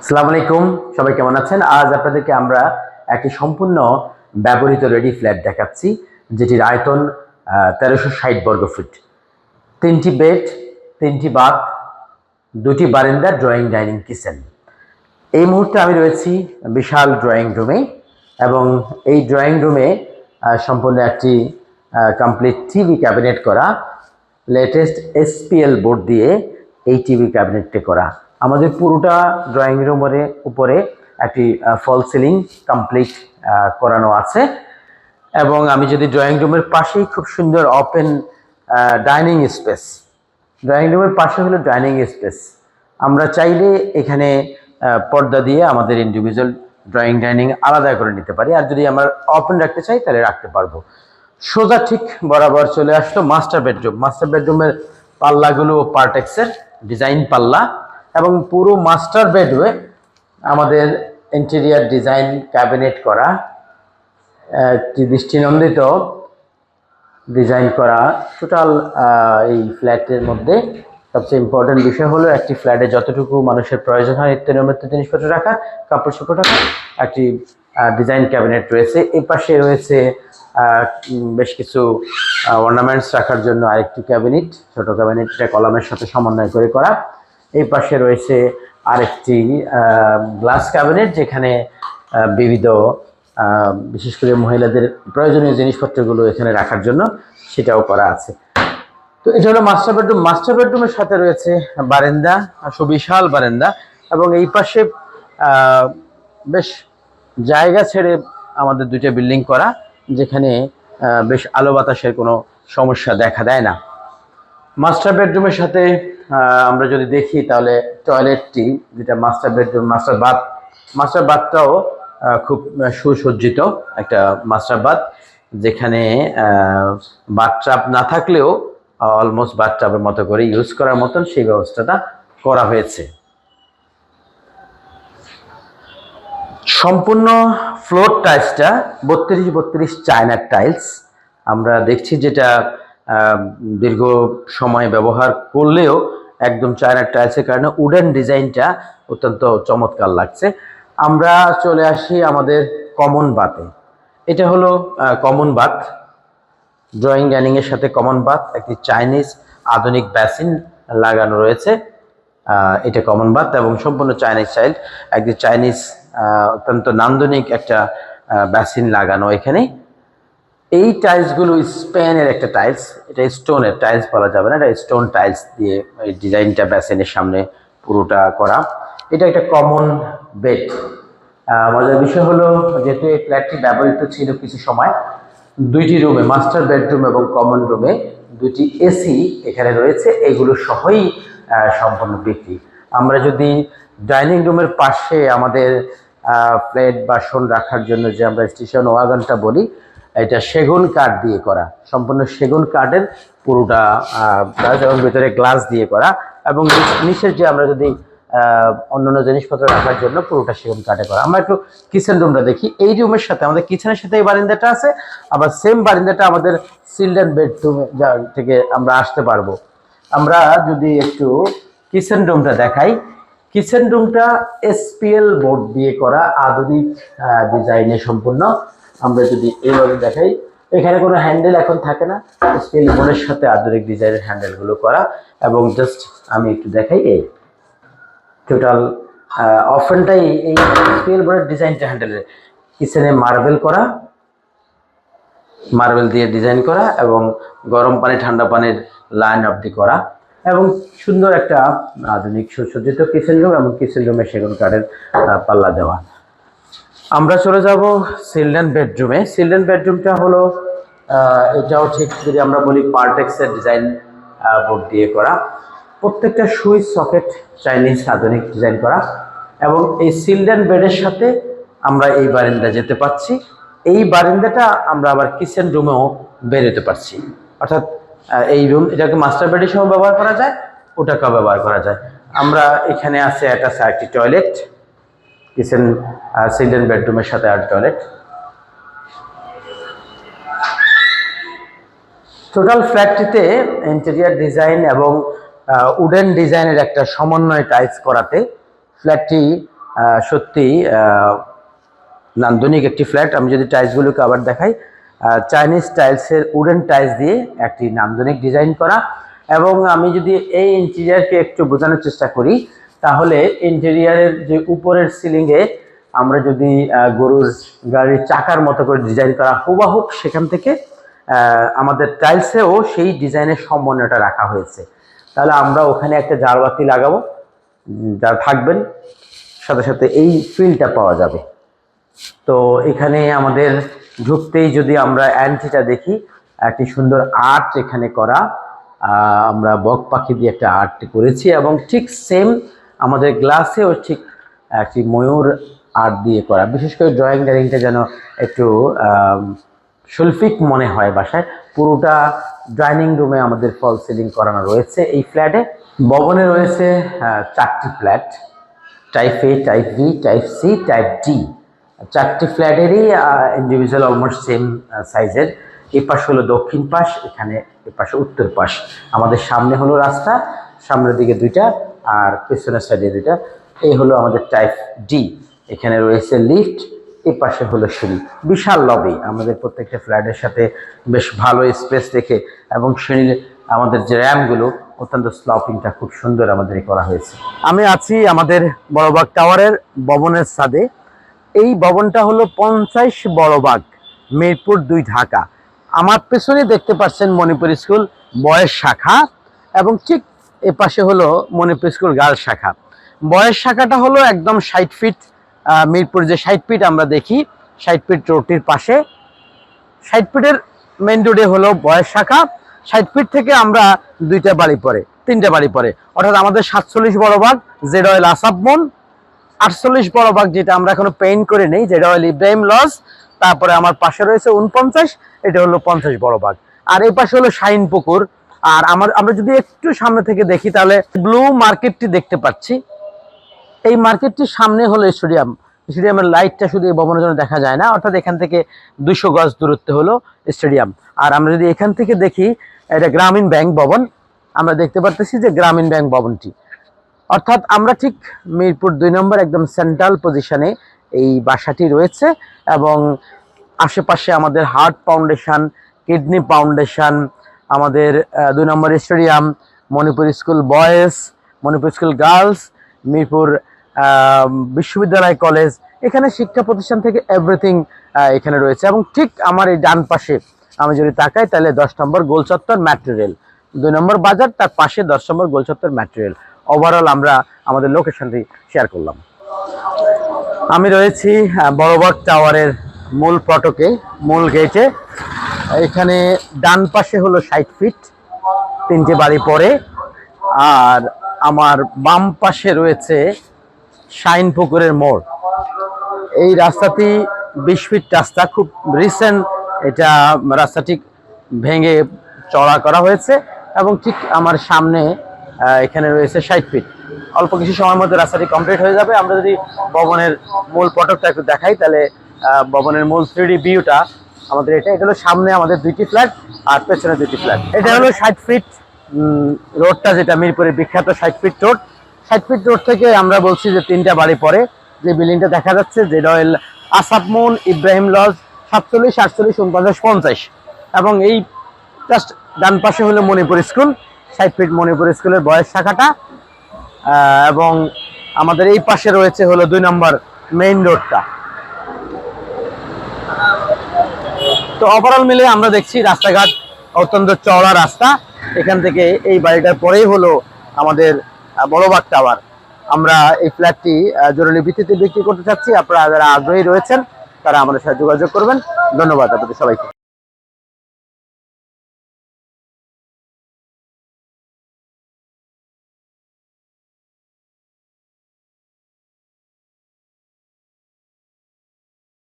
আসসালামু আলাইকুম, সবাই কেমন আছেন? আজ আপনাদেরকে আমরা একটি সম্পূর্ণ ব্যবহৃত রেডি ফ্ল্যাট দেখাচ্ছি, যেটির আয়তন 1360 বর্গফুট, 3টি বেড, 3টি বাথ, 2টি বারান্দা, ড্রয়িং, ডাইনিং, কিচেন। এই মুহূর্তে আমি রয়েছি বিশাল ড্রয়িং রুমে, এবং এই ড্রয়িং রুমে সম্পূর্ণ একটি কমপ্লিট টিভি ক্যাবিনেট করা, লেটেস্ট এসপিএল বোর্ড দিয়ে এই টিভি ক্যাবিনেটটি করা। আমাদের পুরোটা ড্রয়িং রুমের উপরে একটি ফল সিলিং কমপ্লিট করানো আছে, এবং আমি যদি ড্রয়িং রুমের পাশেই খুব সুন্দর ওপেন ডাইনিং স্পেস, ড্রয়িং রুমের পাশে হলো ডাইনিং স্পেস। আমরা চাইলে এখানে পর্দা দিয়ে আমাদের ইন্ডিভিজুয়াল ড্রয়িং ডাইনিং আলাদা করে নিতে পারি, আর যদি আমরা ওপেন রাখতে চাই তাহলে রাখতে পারবো। সোজা ঠিক বরাবর চলে আসলো মাস্টার বেডরুম। মাস্টার বেডরুমের পাল্লাগুলো পার্টেক্সের ডিজাইন পাল্লা, এবং পুরো মাস্টার বেডরুমে আমাদের ইন্টেরিয়ার ডিজাইন ক্যাবিনেট করা, একটি দৃষ্টিনন্দিত ডিজাইন করা। টোটাল এই ফ্ল্যাটের মধ্যে সবচেয়ে ইম্পর্টেন্ট বিষয় হলো একটি ফ্ল্যাটে যতটুকু মানুষের প্রয়োজন হয় নিত্য নৈমিত্য জিনিসপত্র রাখা, কাপড় চোপড় রাখা, একটি ডিজাইন ক্যাবিনেট রয়েছে। এই পাশে রয়েছে বেশ কিছু অর্নামেন্টস রাখার জন্য আরেকটি ক্যাবিনেট, ছোট ক্যাবিনেট, কলামের সাথে সমন্বয় করে করা। এই পাশে রয়েছে আরেকটি গ্লাস ক্যাবিনেট, যেখানে বিবিধ বিশেষ করে মহিলাদের প্রয়োজনীয় জিনিসপত্রগুলো এখানে রাখার জন্য সেটাও করা আছে। তো এটা হলো মাস্টার বেডরুম। মাস্টার বেডরুমের সাথে রয়েছে বারান্দা, সুবিশাল বারান্দা, এবং এই পাশে বেশ জায়গা ছেড়ে আমাদের দুইটা বিল্ডিং করা, যেখানে বেশ আলো বাতাসের কোনো সমস্যা দেখা দেয় না। মাস্টার বেডরুমের সাথে আমরা যদি দেখি তাহলে টয়লেটটি, যেটা মাস্টার বেডরুম, মাস্টার বাথটাও খুব সুসজ্জিত একটা মাস্টার বাথ, যেখানে বাথটাব না থাকলেও অলমোস্ট বাথটাবের মতো করে ইউজ করার মতন সেই ব্যবস্থাটা করা হয়েছে। সম্পূর্ণ ফ্লোর টাইলসটা 32x32 চায়নার টাইলস আমরা দেখছি, যেটা দীর্ঘ সময় ব্যবহার করলেও একদম চায়নার টাইলসের কারণে উডেন ডিজাইনটা অত্যন্ত চমৎকার লাগছে। আমরা চলে আসি আমাদের কমন বাথে। এটা হলো কমন বাথ, ড্রয়িং ডাইনিংয়ের সাথে কমন বাথ, একটি চাইনিজ আধুনিক বেসিন লাগানো রয়েছে। এটা কমন বাথ এবং সম্পূর্ণ চাইনিজ স্টাইল, একটি চাইনিজ অত্যন্ত নান্দনিক একটা বেসিন লাগানো এখানে। এই টাইলসগুলো স্পেনের একটা টাইলস, এটা স্টোনের টাইলস বলা যাবে না, এটা স্টোন টাইলস দিয়ে এই ডিজাইনটা বেসিনের সামনে পুরোটা করা। এটা একটা কমন বেড। মজার বিষয় হলো, যেহেতু এই ফ্ল্যাটটি ব্যবহৃত ছিল কিছু সময়, দুইটি রুমে, মাস্টার বেডরুম এবং কমন রুমে দুটি এসি এখানে রয়েছে, এগুলো সহই সম্পূর্ণ বিক্রি। আমরা যদি ডাইনিং রুমের পাশে আমাদের প্লেট বাসন রাখার জন্য যে আমরা স্টেশন ওয়াগনটা বলি, এটা সেগুন কাঠ দিয়ে করা, সম্পূর্ণ সেগুন কাঠের পুরোটা গ্লাস, এবং ভিতরে গ্লাস দিয়ে করা, এবং নিচের যে আমরা যদি অন্যান্য জিনিসপত্র রাখার জন্য পুরোটা সেগুন কাঠে করা। আমরা একটু কিচেন রুমটা দেখি। এই রুমের সাথে আমাদের কিচেনের সাথে এই বারান্দাটা আছে, আবার সেম বারান্দাটা আমাদের চিলড্রেন বেডরুম থেকে আমরা আসতে পারবো। আমরা যদি একটু কিচেন রুমটা দেখাই, কিচেন রুমটা এসপিএল বোর্ড দিয়ে করা, আধুনিক ডিজাইনে সম্পূর্ণ। আমরা যদি এইভাবে দেখাই, এখানে কোনো হ্যান্ডেল এখন থাকে না, এসপিএল বোর্ডের সাথে আধুনিক ডিজাইনের হ্যান্ডেলগুলো করা। এবং জাস্ট আমি একটু দেখাই, এই টোটাল অপশনটাই এই এসপিএল বোর্ডের ডিজাইনটা হ্যান্ডেলের। কিচেনে মার্বেল করা, মার্বেল দিয়ে ডিজাইন করা, এবং গরম পানি ঠান্ডা পানির লাইন অবধি করা, এবং সুন্দর একটা আধুনিক সুসজ্জিত কিচেন রুম, এবং কিচেন রুমে সেগুন কাঠের পাল্লা দেওয়া। আমরা চলে যাব চিলড্রেন বেডরুমে। চিলড্রেন বেডরুমটা হলো এটাও ঠিক যদি আমরা বলি পার্টেক্সের ডিজাইন বোর্ড দিয়ে করা, প্রত্যেকটা সুইচ সকেট চাইনিজ আধুনিক ডিজাইন করা, এবং এই চিলড্রেন বেডের সাথে আমরা এই বারান্দা যেতে পারছি। এই বারান্দাটা আমরা আবার কিচেন রুমেও বেরোতে পারছি, অর্থাৎ এই রুম এটাকে মাস্টার বেডের সময় ব্যবহার করা যায়, ওটাকেও ব্যবহার করা যায়। আমরা এখানে আছে একটা একটি টয়লেট, কিচেন চিলড্রেন বেডরুমের সাথে আর টয়লেট। টোটাল ফ্ল্যাটটিতে ইন্টেরিয়ার ডিজাইন এবং উডেন ডিজাইনের একটা সমন্বয় টাইলস করাতে ফ্ল্যাটটি সত্যি নান্দনিক একটি ফ্ল্যাট। আমি যদি টাইলসগুলোকে আবার দেখাই, চাইনিজ টাইলসের উডেন টাইলস দিয়ে একটি নান্দনিক ডিজাইন করা। এবং আমি যদি এই ইন্টেরিয়ারকে একটু বোঝানোর চেষ্টা করি, তাহলে ইন্টেরিয়ারের যে উপরের সিলিংয়ে আমরা যদি গরুর গাড়ির চাকার মতো করে ডিজাইন করা হুবাহুব, সেখান থেকে আমাদের টাইলসেও সেই ডিজাইনের সমন্বয়টা রাখা হয়েছে। তাহলে আমরা ওখানে একটা ঝাড়বাতি লাগাবো, যারা থাকবেন সাথে সাথে এই ফিলটা পাওয়া যাবে। তো এখানে আমাদের ঢুকতেই যদি আমরা অ্যান্টিটা দেখি, একটি সুন্দর আর্ট এখানে করা, আমরা বক পাখি দিয়ে একটা আর্ট করেছি এবং ঠিক সেম আমাদের গ্লাসেও ঠিক একটি ময়ূর আর্ট দিয়ে করা। বিশেষ করে ড্রয়িং ডাইনিংটা যেন একটু শৈল্পিক মনে হয় বাসায়। পুরোটা ডাইনিং রুমে আমাদের ফল সিলিং করানো রয়েছে এই ফ্ল্যাটে। ভবনে রয়েছে 4টি flat, type A, type B, type C, type D. 4টি ফ্ল্যাটেরই ইন্ডিভিজুয়াল অলমোস্ট সেম সাইজের। এই পাশ হলো দক্ষিণ পাশ, এখানে এ পাশে উত্তর পাশ। আমাদের সামনে হলো রাস্তা, সামনের দিকে 2টা আর পেছনের সাইডে 2টা। এই হলো আমাদের টাইপ ডি। এখানে রয়েছে লিফট, এই পাশে হলো সিঁড়ি। বিশাল লবি, আমাদের প্রত্যেকটা ফ্ল্যাটের সাথে বেশ ভালো স্পেস রেখে, এবং সিঁড়ির আমাদের যে র্যামগুলো অত্যন্ত স্লপিংটা খুব সুন্দর আমাদের করা হয়েছে। আমি আছি আমাদের বড়বাগ টাওয়ারের ভবনের ছাদে। এই ভবনটা হলো 50 বড়বাগ, মিরপুর 2, ঢাকা। আমার পেছনে দেখতে পাচ্ছেন মণিপুর স্কুল বয়েজ শাখা, এবং ঠিক এ পাশে হলো মণিপুর স্কুল গার্লস শাখা। বয়েজ শাখাটা হলো একদম 60 ফিট, মিরপুর যে 60 ফিট আমরা দেখি, 60 ফিট রোডটির পাশে। 60 ফিটের মেইন রোডে হলো বয়েজ শাখা। 60 ফিট থেকে আমরা 3টে বাড়ি পরে, অর্থাৎ আমাদের 47 বড়বাগ, জেড অয়েল আসাবমন। 48 বড়বাগ যেটা আমরা এখনো পেইন্ট করে নেই, যেটা হলো ইব্রাহিম লজ। তারপরে আমার পাশে রয়েছে 49, এটা হলো 50 বড়বাগ। আর এই পাশে হলো শাইন পুকুর। আর আমরা যদি একটু সামনে থেকে দেখি, তাহলে ব্লু মার্কেটটি দেখতে পাচ্ছি। এই মার্কেটটির সামনে হলো স্টেডিয়াম। স্টেডিয়ামের লাইটটা শুধু এই ভবনের জন্য দেখা যায় না, অর্থাৎ এখান থেকে 200 গজ দূরত্বে হলো স্টেডিয়াম। আর আমরা যদি এখান থেকে দেখি, এটা গ্রামীণ ব্যাংক ভবন। আমরা দেখতে পাচ্ছি যে গ্রামীণ ব্যাংক ভবনটি, অর্থাৎ আমরা ঠিক মিরপুর 2 নম্বর একদম সেন্ট্রাল পজিশনে এই বাসাটি রয়েছে। এবং আশেপাশে আমাদের হার্ট ফাউন্ডেশন, কিডনি ফাউন্ডেশন, আমাদের 2 number stadium, Manipur school boys, Manipur school girls, Mirpur বিশ্ববিদ্যালয় কলেজ, এখানে শিক্ষা প্রতিষ্ঠান থেকে এভরিথিং এখানে রয়েছে। এবং ঠিক আমার এই ডান পাশে আমি যদি তাকাই, তাহলে 10 নম্বর গোলচত্বর মেট্রো রেল, 2 নম্বর বাজার, তার পাশে 10 নম্বর গোলচত্বর মেট্রো রেল। ওভারঅল আমরা আমাদের লোকেশনটি শেয়ার করলাম। আমি রয়েছি বড়বাগ টাওয়ারের মূল ফটকে, মূল গেটে। এখানে ডান পাশে হলো 60 ফিট, 3টে বাড়ি পরে। আর আমার বাম পাশে রয়েছে শাইন পুকুরের মোড়। এই রাস্তাটি 20 ফিট রাস্তা, খুব রিসেন্ট এটা রাস্তাটি ভেঙে চড়া করা হয়েছে। এবং ঠিক আমার সামনে এখানে রয়েছে 60 ফিট। অল্প কিছু সময়ের মধ্যে রাস্তাটি কমপ্লিট হয়ে যাবে। আমরা যদি ভবনের মূল ফটকটা একটু দেখাই, তাহলে ভবনের মূল 3D ভিউটা আমাদের এটা হলো সামনে আমাদের 2টি ফ্ল্যাট আর পেছনে 2টি ফ্ল্যাট। এটা হলো 60 ফিট রোডটা, যেটা মিরপুরের বিখ্যাত 60 ফিট রোড। 60 ফিট রোড থেকে আমরা বলছি যে 3টা বাড়ি পরে যে বিল্ডিংটা দেখা যাচ্ছে, জেড অয়েল আসাবমন, ইব্রাহিম লজ, 47, 48, 49, 50। এবং এই জাস্ট ডান পাশে হলো মণিপুর স্কুল, 60 ফিট মণিপুর স্কুলের বয়েজ শাখাটা। এবং আমাদের এই পাশে রয়েছে হলো 2 নম্বর মেইন রোডটা। তো ওভারঅল মিলে আমরা দেখছি রাস্তাঘাট অত্যন্ত চওড়া রাস্তা। এখান থেকে এই বাড়িটার পরেই হলো আমাদের বড়বাগ টাওয়ার। আমরা এই ফ্ল্যাটটি জরুরি ভিত্তিতে বিক্রি করতে চাচ্ছি। আপনারা যারা আগ্রহী রয়েছেন তারা আমাদের সাথে যোগাযোগ করবেন। ধন্যবাদ আপনাদের সবাইকে।